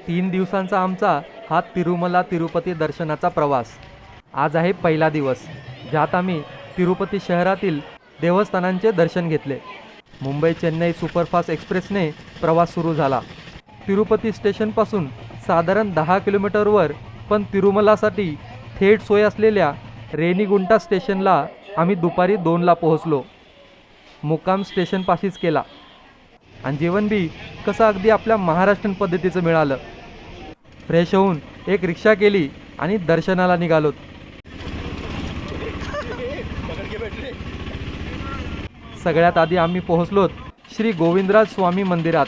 3 दिवसांचा आमचा हा तिरुमला तिरुपती दर्शनाचा प्रवास. आज आहे पहिला दिवस, ज्यात आम्ही तिरुपती शहरातील देवस्थानांचे दर्शन घेतले. मुंबई चेन्नई सुपरफास्ट एक्सप्रेसने प्रवास सुरू झाला. तिरुपती स्टेशनपासून साधारण 10 किलोमीटरवर, पण तिरुमलासाठी थेट सोय असलेल्या रेनीगुंटा स्टेशनला आम्ही दुपारी 2ला पोहोचलो. मुक्काम स्टेशनपाशीच केला आणि जेवण बी कसं अगदी आपल्या महाराष्ट्रीयन पद्धतीचं मिळालं. फ्रेश होऊन एक रिक्षा केली आणि दर्शनाला निघालो. सगळ्यात आधी आम्ही पोहोचलोत श्री गोविंदराज स्वामी मंदिरात.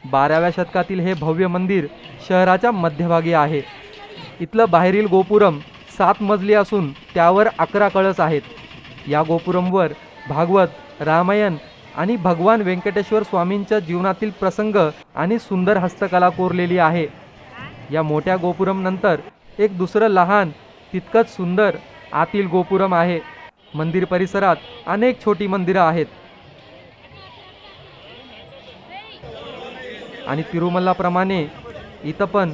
12व्या शतकातील हे भव्य मंदिर शहराच्या मध्यभागी आहे. इथलं बाहेरील गोपुरम 7 मजली असून त्यावर 11 कळस आहेत. या गोपुरमवर भागवत, रामायण आणि भगवान व्यंकटेश्वर स्वामींच्या जीवनातील प्रसंग आणि सुंदर हस्तकला कोरलेली आहे. या मोठ्या गोपुरम नंतर एक दुसरं लहान तितकंच सुंदर आतील गोपुरम आहे. मंदिर परिसरात अनेक छोटी मंदिरं आहेत आणि तिरुमलाप्रमाणे इथं पण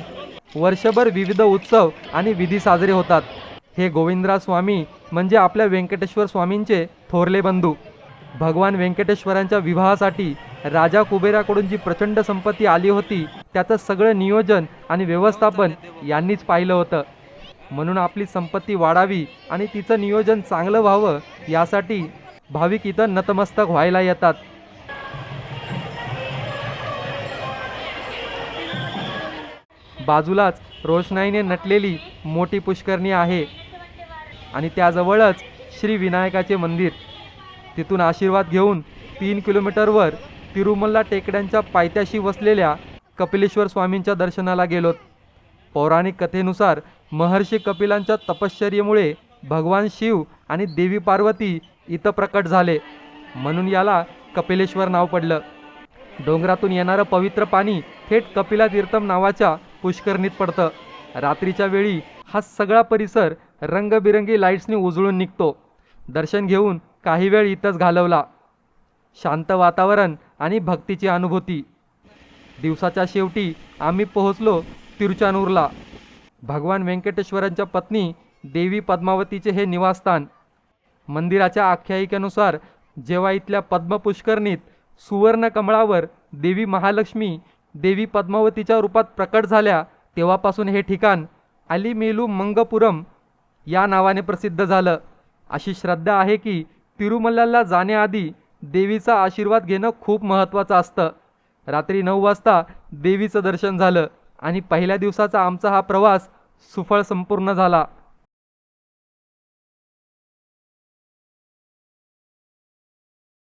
वर्षभर विविध उत्सव आणि विधी साजरे होतात. हे गोविंदराज स्वामी म्हणजे आपल्या व्यंकटेश्वर स्वामींचे थोरले बंधू. भगवान व्यंकटेश्वरांच्या विवाहासाठी राजा कुबेराकडून जी प्रचंड संपत्ती आली होती, त्याचं सगळं नियोजन आणि व्यवस्थापन यांनीच पाहिलं होतं. म्हणून आपली संपत्ती वाढावी आणि तिचं नियोजन चांगलं व्हावं, यासाठी भाविक इथं नतमस्तक व्हायला येतात. बाजूलाच रोषणाईने नटलेली मोठी पुष्करणी आहे आणि त्याजवळच श्री विनायकाचे मंदिर. तिथून आशीर्वाद घेऊन 3 किलोमीटरवर तिरुमला टेकड्यांच्या पायथ्याशी वसलेल्या कपिलेश्वर स्वामींच्या दर्शनाला गेलोत. पौराणिक कथेनुसार महर्षी कपिलांच्या तपश्चर्येमुळे भगवान शिव आणि देवी पार्वती इथं प्रकट झाले, म्हणून याला कपिलेश्वर नाव पडलं. डोंगरातून येणारं पवित्र पाणी थेट कपिला तीर्थम नावाच्या पुष्करणीत पडतं. रात्रीच्या वेळी हा सगळा परिसर रंगबिरंगी लाईट्सनी उजळून निघतो. दर्शन घेऊन काही वेळ इथंच घालवला. शांत वातावरण आणि भक्तीची अनुभूती. दिवसाच्या शेवटी आम्ही पोहोचलो तिरुचानूरला. भगवान व्यंकटेश्वरांच्या पत्नी देवी पद्मावतीचे हे निवासस्थान. मंदिराच्या आख्यायिकेनुसार जेव्हा इथल्या पद्म पुष्करणीत सुवर्ण कमळावर देवी महालक्ष्मी देवी पद्मावतीच्या रूपात प्रकट झाल्या, तेव्हापासून हे ठिकाण अलीमेलू मंगपुरम या नावाने प्रसिद्ध झालं. अशी श्रद्धा आहे की तिरुमलाला जाण्याआधी देवीचा आशीर्वाद घेणं खूप महत्त्वाचं असतं. रात्री 9 वाजता देवीचं दर्शन झालं आणि पहिल्या दिवसाचा आमचा हा प्रवास सुफळ संपूर्ण झाला.